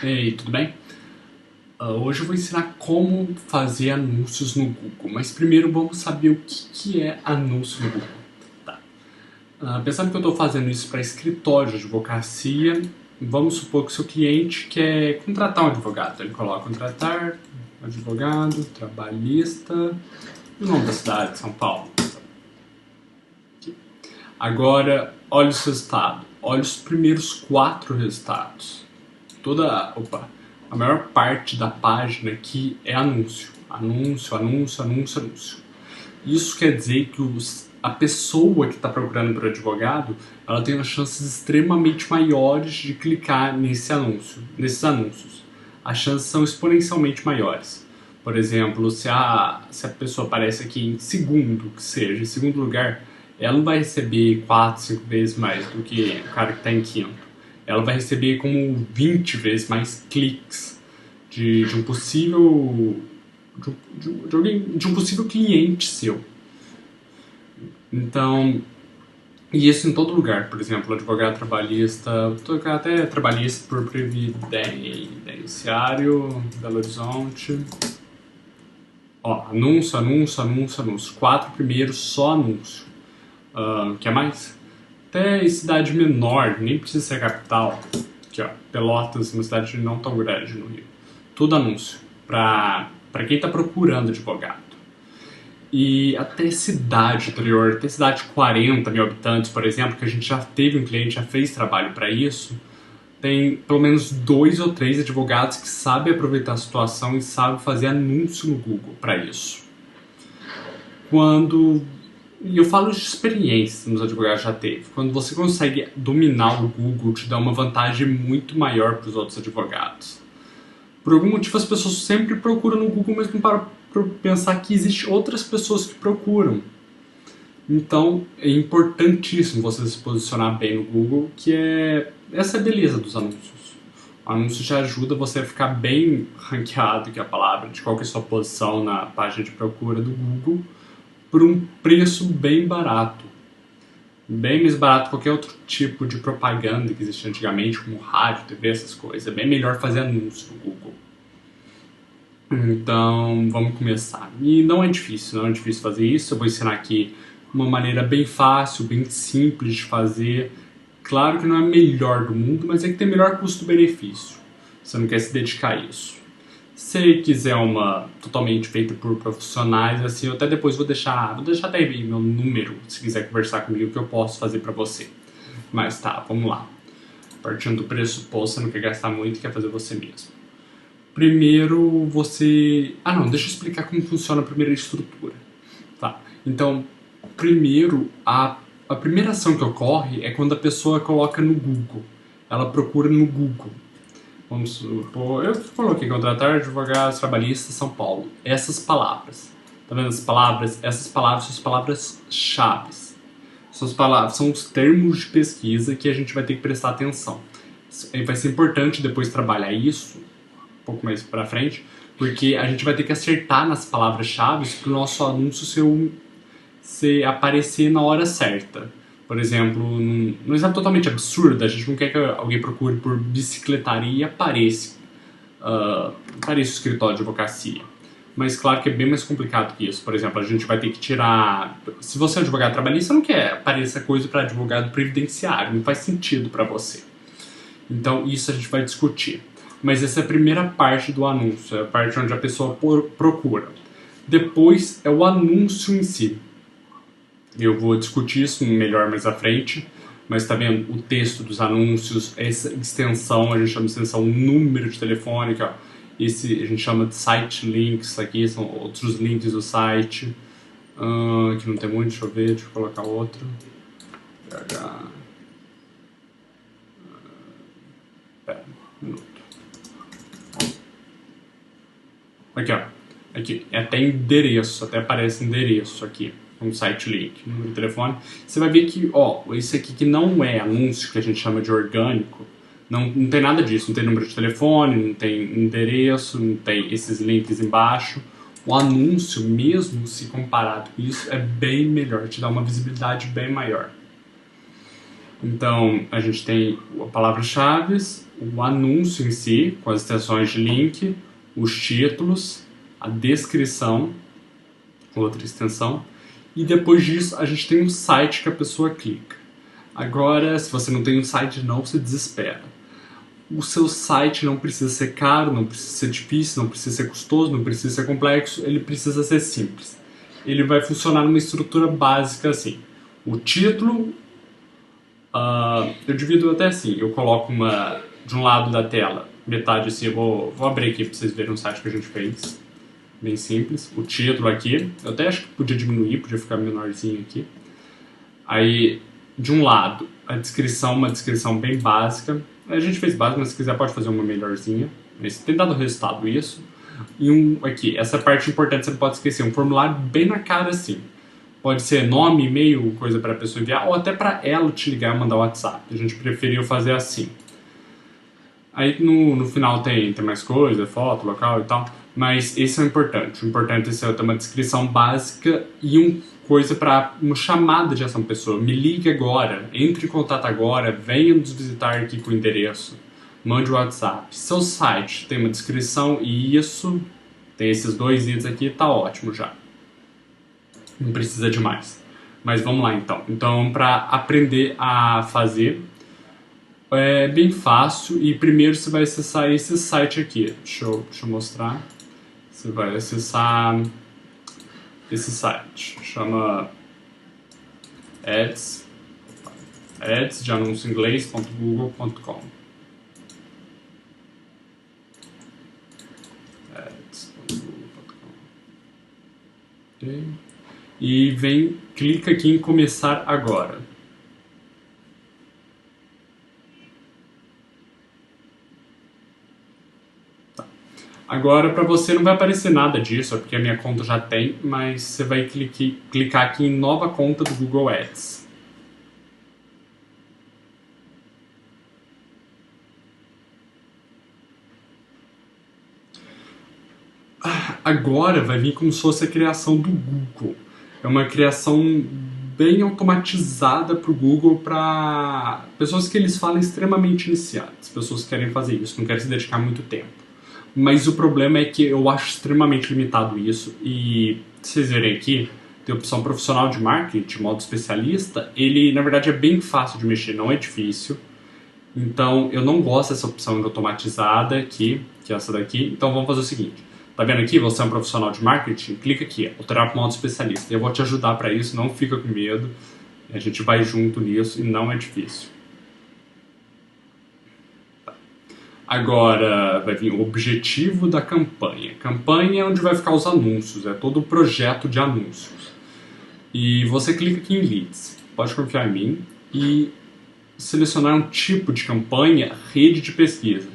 Ei, tudo bem? Hoje eu vou ensinar como fazer anúncios no Google, mas primeiro vamos saber o que é anúncio no Google. Tá. Pensando que eu estou fazendo isso para escritório de advocacia, vamos supor que o seu cliente quer contratar um advogado. Ele coloca contratar advogado, trabalhista e o nome da cidade, São Paulo. Aqui. Agora, olha os resultados. Olha os primeiros 4 resultados. A maior parte da página aqui é anúncio. Anúncio, anúncio, anúncio, anúncio. Isso quer dizer que a pessoa que está procurando por advogado, ela tem chances extremamente maiores de clicar nesses anúncios. As chances são exponencialmente maiores. Por exemplo, se a pessoa aparece aqui em segundo, que seja, em segundo lugar, ela não vai receber 4, 5 vezes mais do que o cara que está em quinto. Ela vai receber como 20 vezes mais cliques de um possível de um possível cliente seu. Então, e isso em todo lugar. Por exemplo, advogado trabalhista, até trabalhista por previdenciário, Belo Horizonte. Ó, anúncio, anúncio, anúncio, anúncio. 4 primeiros só anúncio. Quer mais? Até em cidade menor, nem precisa ser capital. Aqui, ó, Pelotas, uma cidade não tão grande no Rio. Tudo anúncio. Pra quem está procurando advogado. E até cidade interior, até cidade de 40 mil habitantes, por exemplo, que a gente já teve um cliente, já fez trabalho para isso, tem pelo menos 2 ou 3 advogados que sabem aproveitar a situação e sabem fazer anúncio no Google para isso. E eu falo de experiência nos advogados já teve. Quando você consegue dominar o Google, te dá uma vantagem muito maior para os outros advogados. Por algum motivo as pessoas sempre procuram no Google, mas não param para pensar que existem outras pessoas que procuram. Então é importantíssimo você se posicionar bem no Google, que é essa é a beleza dos anúncios. O anúncio já ajuda você a ficar bem ranqueado, que é a palavra, de qual que é a sua posição na página de procura do Google, por um preço bem barato. Bem mais barato que qualquer outro tipo de propaganda que existia antigamente, como rádio, TV, essas coisas. É bem melhor fazer anúncio no Google. Então, vamos começar. E não é difícil fazer isso. Eu vou ensinar aqui uma maneira bem fácil, bem simples de fazer. Claro que não é a melhor do mundo, mas é que tem melhor custo-benefício. Você não quer se dedicar a isso. Se quiser uma totalmente feita por profissionais, assim, eu até depois vou deixar até aí meu número, se quiser conversar comigo, que eu posso fazer pra você. Mas tá, vamos lá. Partindo do pressuposto, você não quer gastar muito e quer fazer você mesmo. Primeiro você... deixa eu explicar como funciona a primeira estrutura. Tá, então, primeiro, a primeira ação que ocorre é quando a pessoa coloca no Google. Ela procura no Google. Vamos supor, eu coloquei contratar advogados trabalhistas São Paulo. Essas palavras. Tá vendo as palavras? Essas palavras são as palavras-chave. São os termos de pesquisa que a gente vai ter que prestar atenção. Vai ser importante depois trabalhar isso, um pouco mais pra frente, porque a gente vai ter que acertar nas palavras-chave para o nosso anúncio aparecer na hora certa. Por exemplo, num exemplo totalmente absurdo, a gente não quer que alguém procure por bicicletaria e apareça o escritório de advocacia. Mas claro que é bem mais complicado que isso. Por exemplo, a gente vai ter que tirar... Se você é advogado trabalhista, não quer aparecer coisa para advogado previdenciário. Não faz sentido para você. Então, isso a gente vai discutir. Mas essa é a primeira parte do anúncio. É a parte onde a pessoa procura. Depois é o anúncio em si. Eu vou discutir isso melhor mais à frente, mas tá vendo o texto dos anúncios, essa extensão, a gente chama de extensão número de telefone, que, ó, esse a gente chama de site links, aqui são outros links do site, que não tem muito, deixa eu ver, deixa eu colocar outro. Pera, um minuto. Aqui, ó, aqui, é até endereço, até aparece endereço aqui. Um site link, número de telefone, você vai ver que, ó, esse aqui que não é anúncio, que a gente chama de orgânico, não tem nada disso, não tem número de telefone, não tem endereço, não tem esses links embaixo. O anúncio, mesmo se comparado com isso, é bem melhor, te dá uma visibilidade bem maior. Então, a gente tem a palavra-chave o anúncio em si, com as extensões de link, os títulos, a descrição, outra extensão, e depois disso a gente tem um site que a pessoa clica. Agora, se você não tem um site, não se desespera. O seu site não precisa ser caro, não precisa ser difícil, não precisa ser custoso, não precisa ser complexo, ele precisa ser simples. Ele vai funcionar numa estrutura básica assim. O título, eu divido até assim, eu coloco de um lado da tela, metade assim, eu vou abrir aqui para vocês verem um site que a gente fez, bem simples. O título aqui, eu até acho que podia diminuir, podia ficar menorzinho aqui. Aí, de um lado, a descrição, uma descrição bem básica. A gente fez básica, mas se quiser pode fazer uma melhorzinha. Mas tem dado resultado isso. E aqui, essa parte importante você não pode esquecer, um formulário bem na cara assim. Pode ser nome, e-mail, coisa para a pessoa enviar, ou até para ela te ligar e mandar o WhatsApp. A gente preferiu fazer assim. Aí no final tem mais coisa, foto, local e tal, mas esse é o importante. O importante é ter uma descrição básica e coisa para uma chamada de ação pessoa. Me ligue agora, entre em contato agora, venha nos visitar aqui com o endereço, mande o WhatsApp. Seu site tem uma descrição e isso, tem esses 2 itens aqui, tá ótimo já. Não precisa de mais. Mas vamos lá então. Então, para aprender a fazer, é bem fácil e primeiro você vai acessar esse site aqui. Deixa eu mostrar. Você vai acessar esse site. Chama ads de anúncio inglês.google.com. ads.google.com. Okay. E clica aqui em começar agora. Agora, para você não vai aparecer nada disso, é porque a minha conta já tem, mas você vai clicar aqui em nova conta do Google Ads. Agora vai vir como se fosse a criação do Google. É uma criação bem automatizada para o Google, para pessoas que eles falam extremamente iniciantes, pessoas que querem fazer isso, não querem se dedicar muito tempo. Mas o problema é que eu acho extremamente limitado isso. E se vocês verem aqui, tem a opção profissional de marketing, modo especialista. Ele, na verdade, é bem fácil de mexer, não é difícil. Então, eu não gosto dessa opção de automatizada aqui, que é essa daqui. Então, vamos fazer o seguinte. Tá vendo aqui? Você é um profissional de marketing? Clica aqui, alterar para modo especialista. Eu vou te ajudar para isso, não fica com medo. A gente vai junto nisso e não é difícil. Agora vai vir o objetivo da campanha. Campanha é onde vai ficar os anúncios, é todo o projeto de anúncios. E você clica aqui em Leads, pode confiar em mim, e selecionar um tipo de campanha, rede de pesquisa.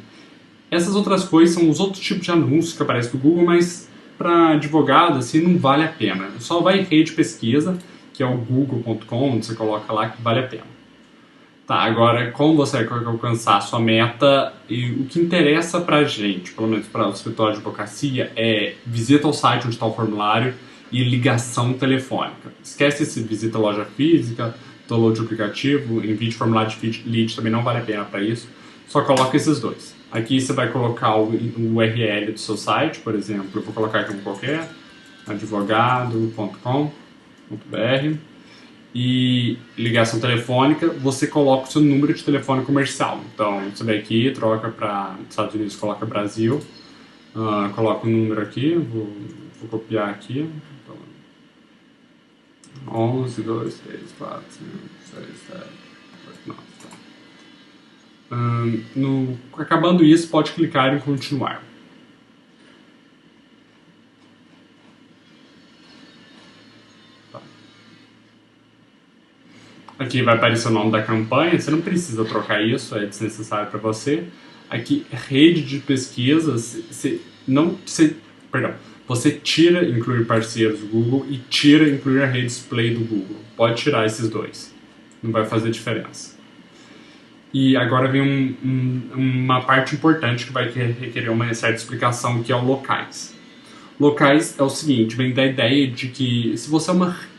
Essas outras coisas são os outros tipos de anúncios que aparecem no Google, mas para advogado assim não vale a pena. Só vai em rede de pesquisa, que é o google.com, onde você coloca lá que vale a pena. Tá, agora como você vai alcançar a sua meta, e o que interessa pra gente, pelo menos para o escritório de advocacia, é visita ao site onde está o formulário e ligação telefônica. Esquece esse visita à loja física, download de aplicativo, envie de formulário de lead, também não vale a pena para isso. Só coloca esses dois. Aqui você vai colocar o URL do seu site, por exemplo, eu vou colocar aqui um qualquer, advogado.com.br. E ligação telefônica, você coloca o seu número de telefone comercial. Então, você vai aqui, troca para Estados Unidos, coloca Brasil, coloca o número aqui, vou copiar aqui. Então, 11, 2, 3, 4, 5, 6, 7, 8, 9. Acabando isso, pode clicar em continuar. Aqui vai aparecer o nome da campanha, você não precisa trocar isso, é desnecessário para você. Aqui, rede de pesquisa, você tira incluir parceiros do Google e tira incluir a rede display do Google. Pode tirar esses dois, não vai fazer diferença. E agora vem uma parte importante que vai requerer uma certa explicação, que é o locais. Locais é o seguinte, vem da ideia de que se você é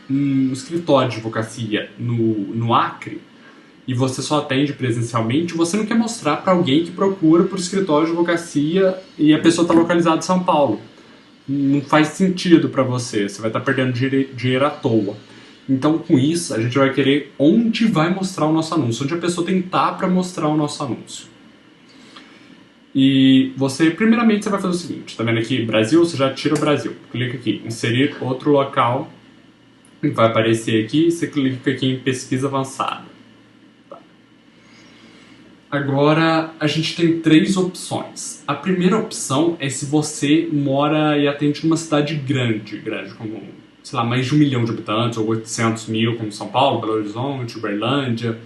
um escritório de advocacia no Acre e você só atende presencialmente, você não quer mostrar para alguém que procura por escritório de advocacia e a pessoa está localizada em São Paulo. Não faz sentido para você, você vai estar perdendo dinheiro à toa. Então, com isso, a gente vai querer onde vai mostrar o nosso anúncio, onde a pessoa tem que estar para mostrar o nosso anúncio. E você, primeiramente, você vai fazer o seguinte, tá vendo aqui, Brasil, você já tira o Brasil. Clica aqui, inserir outro local, vai aparecer aqui, você clica aqui em pesquisa avançada. Tá. Agora, a gente tem 3 opções. A primeira opção é se você mora e atende numa cidade grande como, sei lá, mais de 1 milhão de habitantes, ou 800 mil, como São Paulo, Belo Horizonte, Uberlândia,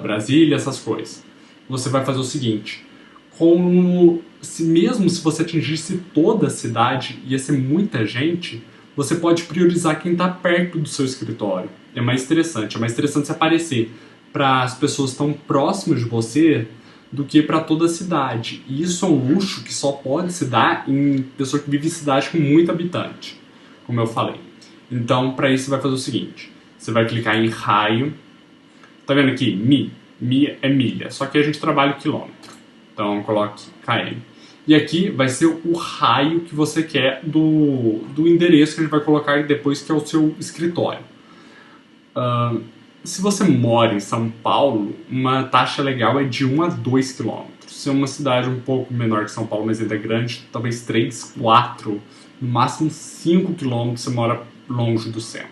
Brasília, essas coisas. Você vai fazer o seguinte, mesmo se você atingisse toda a cidade, ia ser muita gente, você pode priorizar quem está perto do seu escritório. É mais interessante se aparecer para as pessoas que estão próximas de você do que para toda a cidade. E isso é um luxo que só pode se dar em pessoa que vive em cidade com muito habitante, como eu falei. Então, para isso, você vai fazer o seguinte, você vai clicar em raio, tá vendo aqui? Mi é milha, só que a gente trabalha quilômetro. Então, coloque km. E aqui vai ser o raio que você quer do endereço que a gente vai colocar depois, que é o seu escritório. Se você mora em São Paulo, uma taxa legal é de 1 a 2 km. Se é uma cidade um pouco menor que São Paulo, mas ainda é grande, talvez 3, 4, no máximo 5 km você mora longe do centro.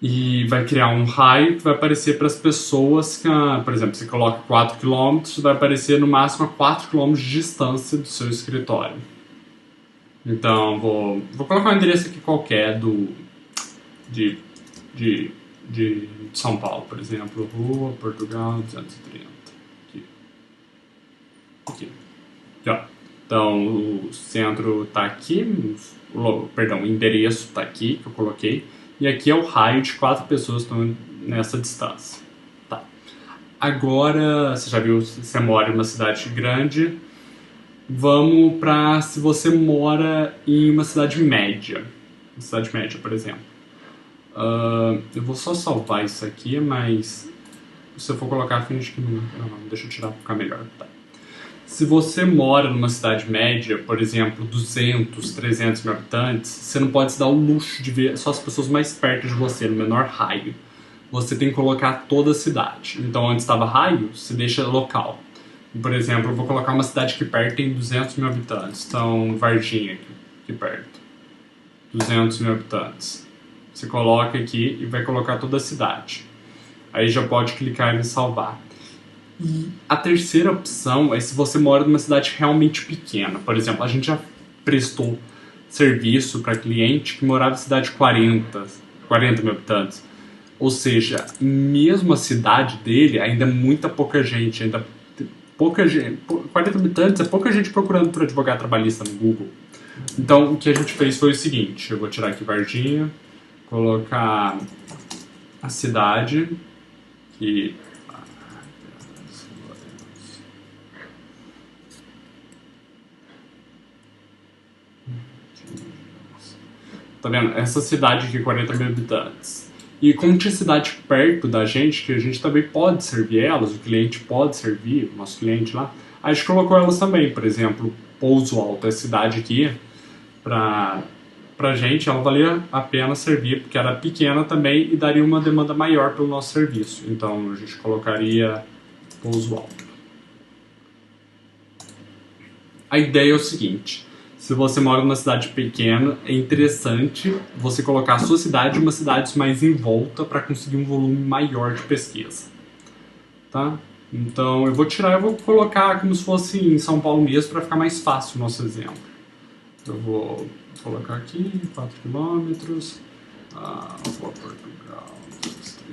E vai criar um raio que vai aparecer para as pessoas que, por exemplo, você coloca 4 km, vai aparecer no máximo a 4 km de distância do seu escritório. Então, vou colocar um endereço aqui qualquer de São Paulo, por exemplo, Rua Portugal 230. Aqui. Ó. Então, o centro está aqui, o endereço está aqui, que eu coloquei. E aqui é o raio de 4 pessoas que estão nessa distância. Tá. Agora, você já viu se você mora em uma cidade grande. Vamos para se você mora em uma cidade média. Uma cidade média, por exemplo. Eu vou só salvar isso aqui, mas se eu for colocar, finge que não, deixa eu tirar para ficar melhor. Tá. Se você mora numa cidade média, por exemplo, 200, 300 mil habitantes, você não pode se dar o luxo de ver só as pessoas mais perto de você, no menor raio. Você tem que colocar toda a cidade. Então, onde estava raio, você deixa local. Por exemplo, eu vou colocar uma cidade aqui perto, tem 200 mil habitantes. Então, Varginha, aqui perto. 200 mil habitantes. Você coloca aqui e vai colocar toda a cidade. Aí já pode clicar em salvar. E a terceira opção é se você mora numa cidade realmente pequena. Por exemplo, a gente já prestou serviço para cliente que morava em cidade de 40 mil habitantes. Ou seja, mesmo a cidade dele ainda é pouca gente. 40 habitantes é pouca gente procurando por advogado trabalhista no Google. Então, o que a gente fez foi o seguinte. Eu vou tirar aqui Varginha, colocar a cidade, que... Tá vendo? Essa cidade aqui, 40 mil habitantes. E como tinha cidade perto da gente, que a gente também pode servir elas, o cliente pode servir, o nosso cliente lá, a gente colocou elas também. Por exemplo, Pouso Alto, a cidade aqui, pra gente, ela valia a pena servir, porque era pequena também e daria uma demanda maior pelo nosso serviço. Então, a gente colocaria Pouso Alto. A ideia é o seguinte... Se você mora numa cidade pequena, é interessante você colocar a sua cidade em uma cidade mais em volta para conseguir um volume maior de pesquisa. Tá? Então, eu vou colocar como se fosse em São Paulo mesmo para ficar mais fácil o nosso exemplo. Eu vou colocar aqui, 4 km, Rua Portugal, 230.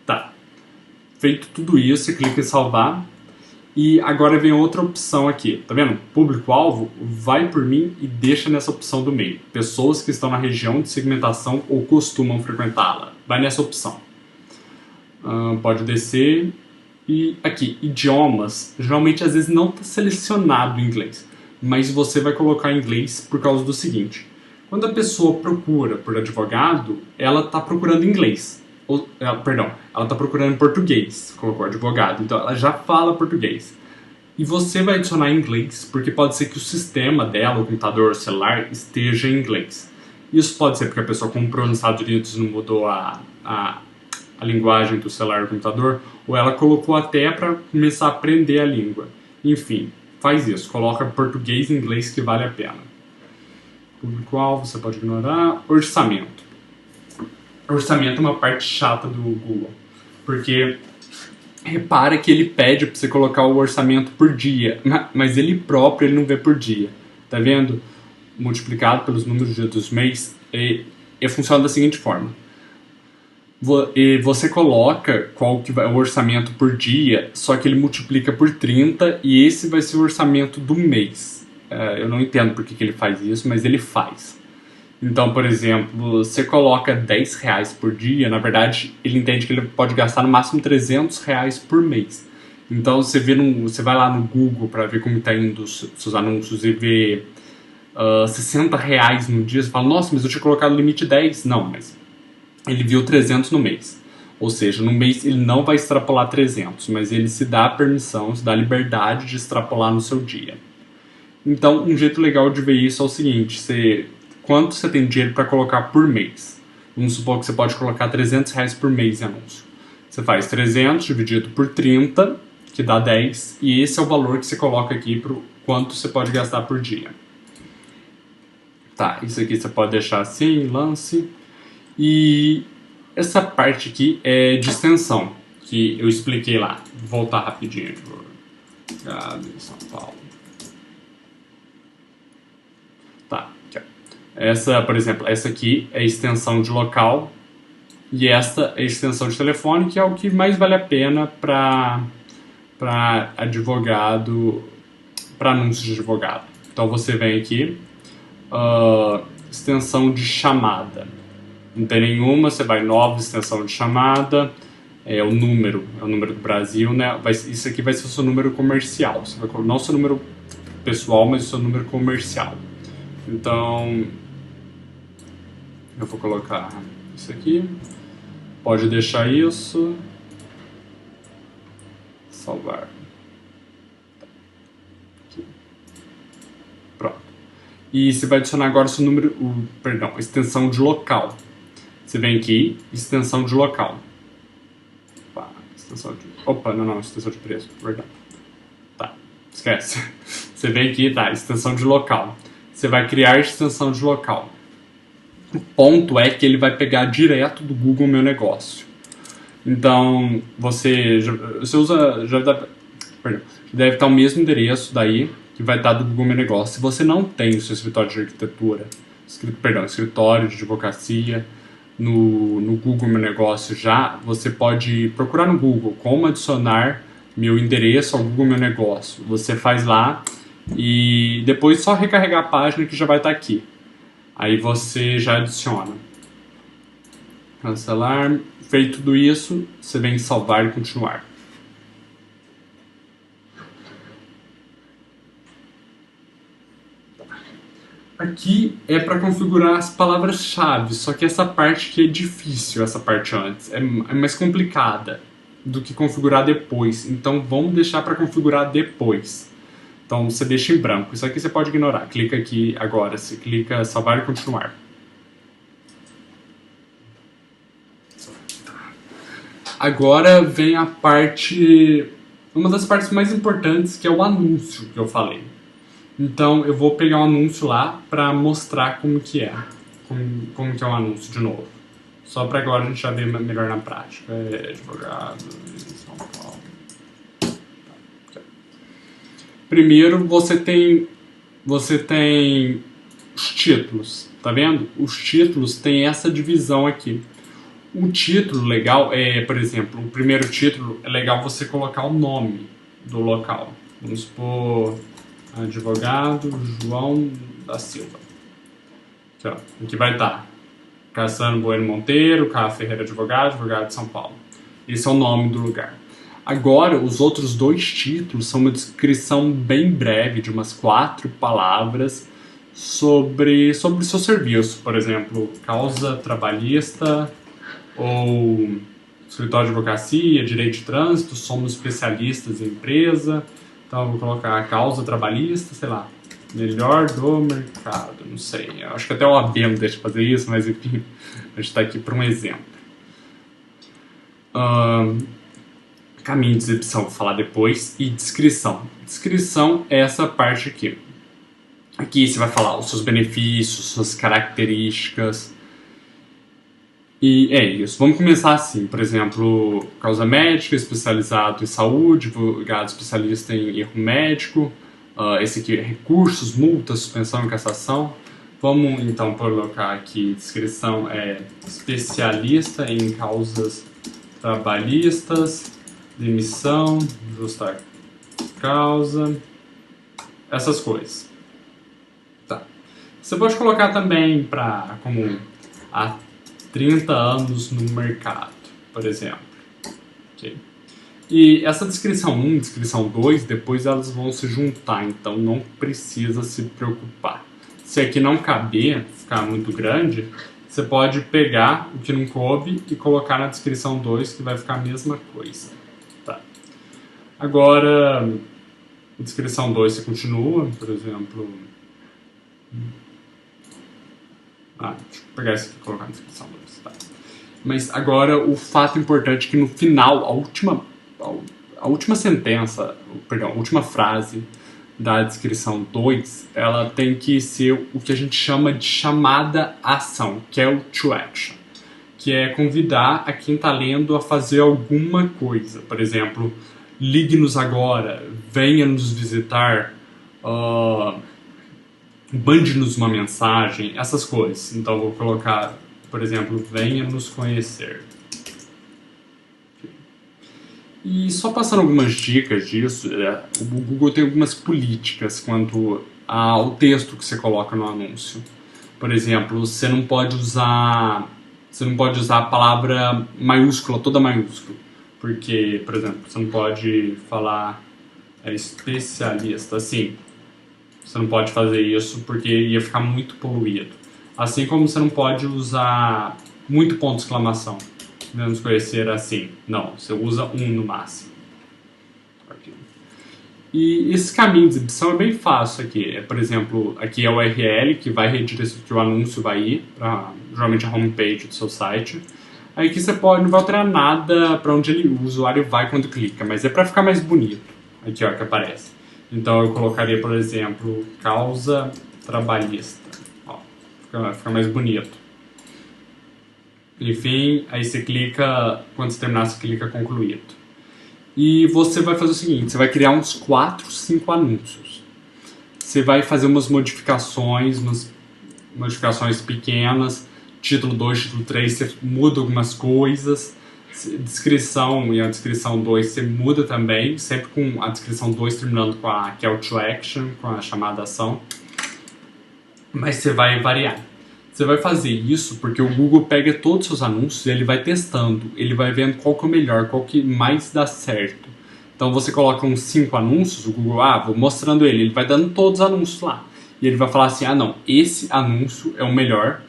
Tá. Feito tudo isso, você clica em salvar. E agora vem outra opção aqui, tá vendo? Público-alvo, vai por mim e deixa nessa opção do meio. Pessoas que estão na região de segmentação ou costumam frequentá-la. Vai nessa opção. Pode descer. E aqui, idiomas. Geralmente, às vezes, não está selecionado em inglês. Mas você vai colocar em inglês por causa do seguinte. Quando a pessoa procura por advogado, ela está procurando inglês. Perdão, ela está procurando português, colocou advogado, então ela já fala português. E você vai adicionar inglês, porque pode ser que o sistema dela, o computador, o celular, esteja em inglês. Isso pode ser porque a pessoa comprou nos Estados Unidos e não mudou a linguagem do celular do computador, ou ela colocou até para começar a aprender a língua. Enfim, faz isso, coloca português e inglês que vale a pena. Público-alvo, você pode ignorar. Orçamento. Orçamento é uma parte chata do Google, porque repara que ele pede para você colocar o orçamento por dia, mas ele próprio ele não vê por dia, tá vendo? Multiplicado pelos números de dia dos meses, e funciona da seguinte forma: você coloca qual que vai o orçamento por dia, só que ele multiplica por 30 e esse vai ser o orçamento do mês. Eu não entendo por que ele faz isso, mas ele faz. Então, por exemplo, você coloca 10 reais por dia, na verdade, ele entende que ele pode gastar no máximo 300 reais por mês. Então, você vai lá no Google para ver como está indo os seus anúncios e vê 60 reais no dia, você fala, nossa, mas eu tinha colocado o limite 10. Não, mas ele viu 300 no mês. Ou seja, no mês ele não vai extrapolar 300, mas ele se dá a permissão, se dá a liberdade de extrapolar no seu dia. Então, um jeito legal de ver isso é o seguinte, quanto você tem dinheiro para colocar por mês. Vamos supor que você pode colocar 300 reais por mês em anúncio. Você faz 300 dividido por 30, que dá 10, e esse é o valor que você coloca aqui para quanto você pode gastar por dia. Tá, isso aqui você pode deixar assim, lance. E essa parte aqui é de extensão, que eu expliquei lá. Vou voltar rapidinho. Em São Paulo. Tá, aqui, ó. Essa, por exemplo, essa aqui é a extensão de local e esta é a extensão de telefone, que é o que mais vale a pena para advogado, para anúncios de advogado. Então você vem aqui, extensão de chamada. Não tem nenhuma, você vai nova extensão de chamada, é o número do Brasil, né? Isso aqui vai ser o seu número comercial, você vai, não o seu número pessoal, mas o seu número comercial. Então, eu vou colocar isso aqui, pode deixar isso, salvar, aqui. Pronto. E você vai adicionar agora o seu número, extensão de local. Você vem aqui, extensão de local. Extensão de preço, perdão. Tá, esquece. Você vem aqui, tá, extensão de local. Você vai criar extensão de local. O ponto é que ele vai pegar direto do Google Meu Negócio. Então, você deve estar o mesmo endereço daí, que vai estar do Google Meu Negócio. Se você não tem o seu escritório de arquitetura, escritório de advocacia, no Google Meu Negócio já, você pode procurar no Google como adicionar meu endereço ao Google Meu Negócio. Você faz lá e depois só recarregar a página que já vai estar aqui. Aí você já adiciona. Cancelar. Feito tudo isso, você vem salvar e continuar. Aqui é para configurar as palavras-chave, só que essa parte que é difícil, essa parte antes, é mais complicada do que configurar depois. Então vamos deixar para configurar depois. Então você deixa em branco, isso aqui você pode ignorar. Clica aqui agora, você clica salvar e continuar. Agora vem a parte, uma das partes mais importantes, que é o anúncio que eu falei. Então eu vou pegar um anúncio lá para mostrar como que é. Como que é um anúncio de novo. Só para agora a gente já ver melhor na prática. Advogado em São Paulo. Primeiro você tem os títulos, tá vendo? Os títulos têm essa divisão aqui. O título legal é, por exemplo, o primeiro título é legal você colocar o nome do local. Vamos supor advogado João da Silva. Aqui, ó, aqui vai estar Cassano Bueno Monteiro, Carlos Ferreira advogado de São Paulo. Esse é o nome do lugar. Agora, os outros dois títulos são uma descrição bem breve de umas 4 palavras sobre o seu serviço. Por exemplo, causa trabalhista ou escritório de advocacia, direito de trânsito, somos especialistas em empresa, então eu vou colocar a causa trabalhista, sei lá, melhor do mercado, não sei, eu acho que até o OAB não deixa de fazer isso, mas enfim, a gente está aqui para um exemplo. Caminho de exibição, vou falar depois, e descrição. Descrição é essa parte aqui. Aqui você vai falar os seus benefícios, suas características. E é isso. Vamos começar assim, por exemplo, causa médica, especializado em saúde, advogado especialista em erro médico. Esse aqui é recursos, multa, suspensão e cassação. Vamos então colocar aqui, descrição é especialista em causas trabalhistas, demissão, justa causa, essas coisas. Tá. Você pode colocar também como há 30 anos no mercado, por exemplo. Okay. E essa descrição 1, descrição 2, depois elas vão se juntar, então não precisa se preocupar. Se aqui não caber, ficar muito grande, você pode pegar o que não coube e colocar na descrição 2, que vai ficar a mesma coisa. Tá. Agora, a descrição 2 você continua, por exemplo... deixa eu pegar esse aqui e colocar na descrição 2. Tá. Mas agora o fato importante é que no final, a última sentença, perdão, a última frase da descrição 2, ela tem que ser o que a gente chama de chamada à ação, que é o to action, que é convidar a quem está lendo a fazer alguma coisa. Por exemplo, ligue-nos agora, venha nos visitar, mande-nos uma mensagem, essas coisas. Então vou colocar, por exemplo, venha nos conhecer. E só passando algumas dicas disso, o Google tem algumas políticas quanto ao texto que você coloca no anúncio. Por exemplo, você não pode usar a palavra maiúscula, toda maiúscula. Porque, por exemplo, você não pode falar especialista, assim. Você não pode fazer isso porque ia ficar muito poluído. Assim como você não pode usar muito ponto de exclamação. Vamos conhecer assim. Não, você usa um no máximo. Aqui. E esse caminho de exibição é bem fácil aqui. Por exemplo, aqui é o URL que vai redirecionar, que o anúncio vai ir para geralmente a homepage do seu site. Aí aqui você não vai alterar nada para onde o usuário vai quando clica, mas é para ficar mais bonito. Aqui ó, que aparece. Então eu colocaria, por exemplo, causa trabalhista. Ó, fica mais bonito. Enfim, aí você clica, quando você terminar, você clica concluído. E você vai fazer o seguinte, você vai criar uns 4, 5 anúncios. Você vai fazer umas modificações pequenas, título 2, título 3, você muda algumas coisas, descrição e a descrição 2 você muda também, sempre com a descrição 2 terminando com a call to action, com a chamada ação, mas você vai variar. Você vai fazer isso porque o Google pega todos os seus anúncios e ele vai testando, ele vai vendo qual que é o melhor, qual que mais dá certo. Então você coloca uns 5 anúncios, o Google, vou mostrando ele vai dando todos os anúncios lá. E ele vai falar assim, não, esse anúncio é o melhor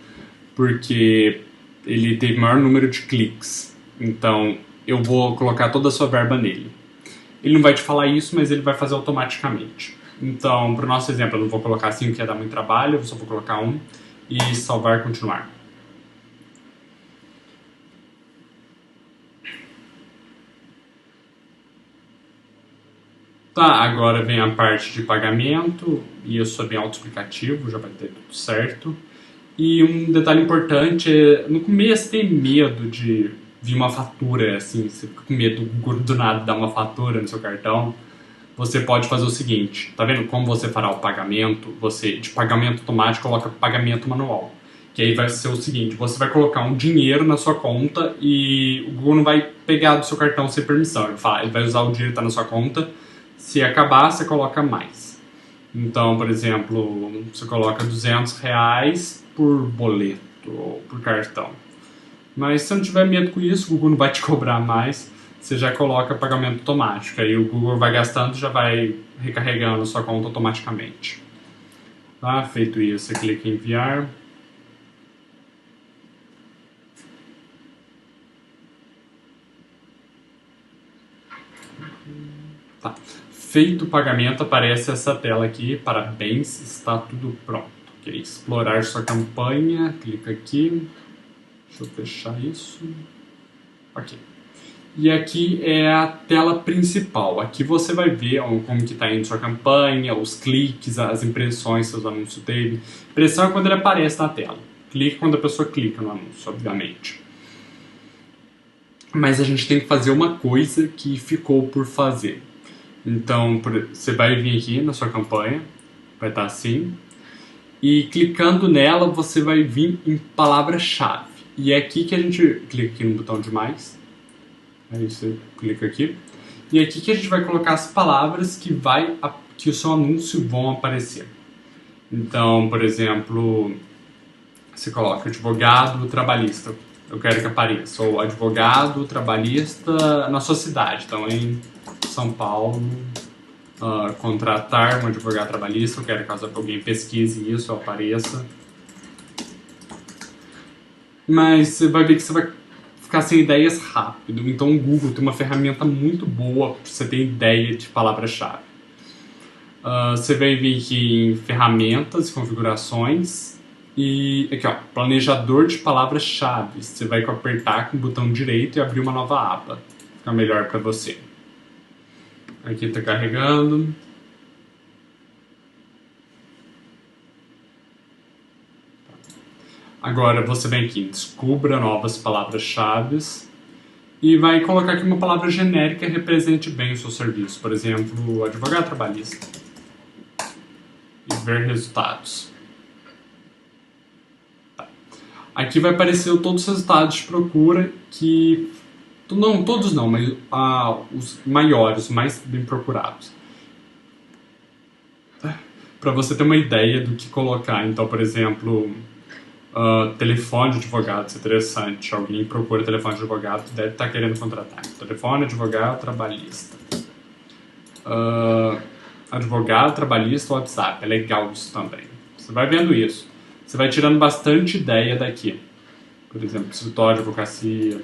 porque ele tem maior número de cliques. Então eu vou colocar toda a sua verba nele. Ele não vai te falar isso, mas ele vai fazer automaticamente. Então, para o nosso exemplo, eu não vou colocar 5 que ia dar muito trabalho, eu só vou colocar 1. E salvar e continuar. Tá, agora vem a parte de pagamento, e isso é bem autoexplicativo, já vai ter tudo certo. E um detalhe importante é, no começo tem medo de vir uma fatura, assim, você fica com medo do nada dar uma fatura no seu cartão. Você pode fazer o seguinte, tá vendo como você fará o pagamento? Você, de pagamento automático, coloca pagamento manual. Que aí vai ser o seguinte, você vai colocar um dinheiro na sua conta e o Google não vai pegar do seu cartão sem permissão. Ele vai usar o dinheiro que está na sua conta, se acabar, você coloca mais. Então, por exemplo, você coloca R$200 por boleto ou por cartão. Mas se você não tiver medo com isso, o Google não vai te cobrar mais, você já coloca pagamento automático. Aí o Google vai gastando e já vai recarregando a sua conta automaticamente. Tá? Feito isso, você clica em enviar. Tá. Feito o pagamento, aparece essa tela aqui. Parabéns, está tudo pronto. Ok, explorar sua campanha. Clica aqui. Deixa eu fechar isso. Ok. E aqui é a tela principal. Aqui você vai ver como que está indo sua campanha, os cliques, as impressões que seus anúncios teve. Impressão é quando ele aparece na tela. Clique quando a pessoa clica no anúncio, obviamente. Mas a gente tem que fazer uma coisa que ficou por fazer. Então, você vai vir aqui na sua campanha, vai estar assim, e clicando nela você vai vir em palavra-chave. E é aqui que a gente clica aqui no botão de mais, aí você clica aqui, e é aqui que a gente vai colocar as palavras que o seu anúncio vão aparecer. Então, por exemplo, você coloca advogado trabalhista, eu quero que apareça, ou advogado trabalhista na sua cidade, então em São Paulo, contratar um advogado trabalhista, eu quero que caso alguém pesquise isso, apareça. Mas você vai ver que você vai ficar sem ideias rápido, então o Google tem uma ferramenta muito boa para você ter ideia de palavra-chave. Você vai vir aqui em ferramentas, configurações, e aqui ó, planejador de palavras-chave. Você vai apertar com o botão direito e abrir uma nova aba. Fica melhor para você. Aqui está carregando. Agora você vem aqui, descubra novas palavras-chave e vai colocar aqui uma palavra genérica que represente bem o seu serviço. Por exemplo, advogado trabalhista. E ver resultados. Aqui vai aparecer todos os resultados de procura que... Não, todos não, mas os maiores, os mais bem procurados. Para você ter uma ideia do que colocar. Então, por exemplo, telefone de advogado, isso é interessante. Alguém procura telefone de advogado, deve estar querendo contratar. Telefone de advogado trabalhista. Advogado trabalhista, WhatsApp. É legal isso também. Você vai vendo isso. Você vai tirando bastante ideia daqui. Por exemplo, escritório de advocacia,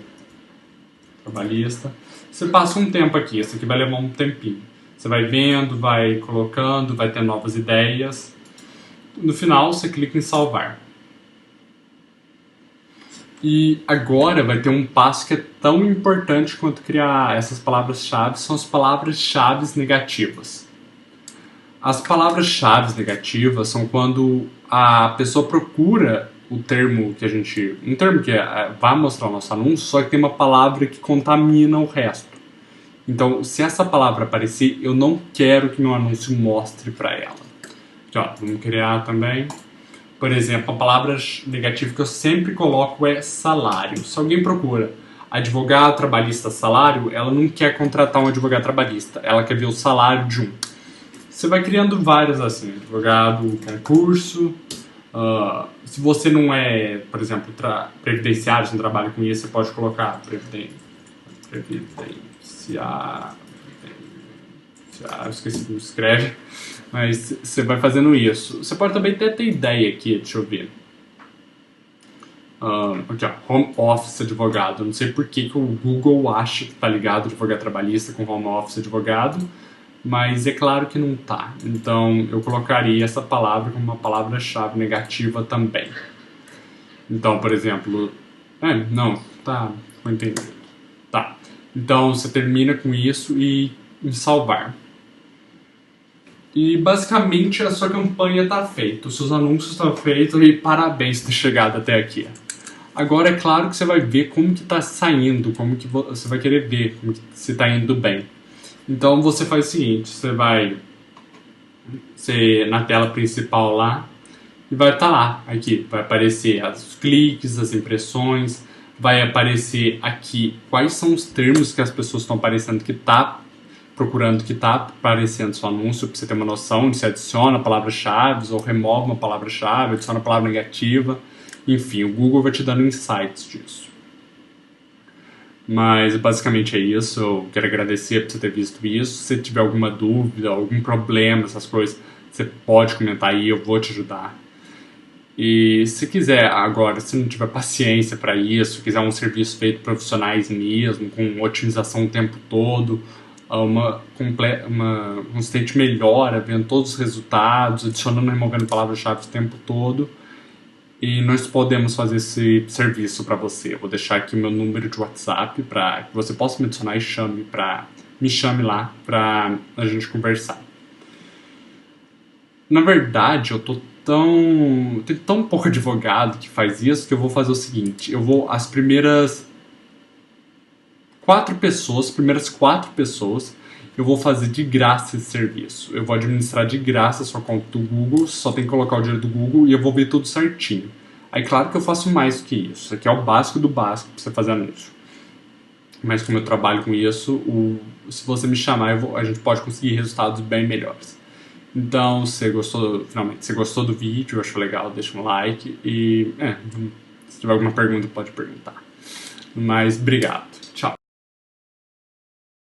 trabalhista. Você passa um tempo aqui, isso aqui vai levar um tempinho. Você vai vendo, vai colocando, vai ter novas ideias. No final, você clica em salvar. E agora vai ter um passo que é tão importante quanto criar essas palavras-chave, são as palavras-chave negativas. As palavras-chave negativas são quando a pessoa procura o termo que um termo que vai mostrar o nosso anúncio, só que tem uma palavra que contamina o resto. Então, se essa palavra aparecer, eu não quero que meu anúncio mostre para ela. Aqui, ó, vamos criar também. Por exemplo, a palavra negativa que eu sempre coloco é salário. Se alguém procura advogado trabalhista salário, ela não quer contratar um advogado trabalhista, ela quer ver o salário de um. Você vai criando várias assim, advogado, concurso. Se você não é, por exemplo, previdenciário, você não trabalha com isso, você pode colocar previdenciário, esqueci como escreve, mas você vai fazendo isso. Você pode também até ter ideia aqui, deixa eu ver. Aqui, ó, home office advogado. Não sei por que o Google acha que está ligado advogado trabalhista com home office advogado, mas é claro que não tá. Então eu colocaria essa palavra como uma palavra-chave negativa também. Então, por exemplo, vou entender. Tá. Então você termina com isso e em salvar. E basicamente a sua campanha está feita, os seus anúncios estão feitos e parabéns por ter chegado até aqui. Agora é claro que você vai ver como que está saindo, como que você vai querer ver como que se está indo bem. Então você faz o seguinte, você vai na tela principal lá e vai estar lá, aqui, vai aparecer os cliques, as impressões, vai aparecer aqui quais são os termos que as pessoas estão aparecendo que está procurando, que está aparecendo no seu anúncio, para você ter uma noção de se adiciona palavras-chave ou remove uma palavra-chave, adiciona a palavra negativa, enfim, o Google vai te dando insights disso. Mas basicamente é isso, eu quero agradecer por você ter visto isso. Se você tiver alguma dúvida, algum problema, essas coisas, você pode comentar aí, eu vou te ajudar. E se quiser agora, se não tiver paciência para isso, quiser um serviço feito por profissionais mesmo, com otimização o tempo todo, uma constante melhora, vendo todos os resultados, adicionando e removendo palavras-chave o tempo todo. E nós podemos fazer esse serviço para você. Eu vou deixar aqui meu número de WhatsApp para que você possa me adicionar e me chame lá para a gente conversar. Na verdade, tem tão pouco advogado que faz isso que eu vou fazer o seguinte: as primeiras primeiras quatro pessoas, eu vou fazer de graça esse serviço. Eu vou administrar de graça a sua conta do Google, só tem que colocar o dinheiro do Google e eu vou ver tudo certinho. Aí, claro que eu faço mais do que isso. Isso aqui é o básico do básico para você fazer anúncio. Mas como eu trabalho com isso, se você me chamar, a gente pode conseguir resultados bem melhores. Então, se você gostou do vídeo, achou legal, deixa um like. E se tiver alguma pergunta, pode perguntar. Mas, obrigado.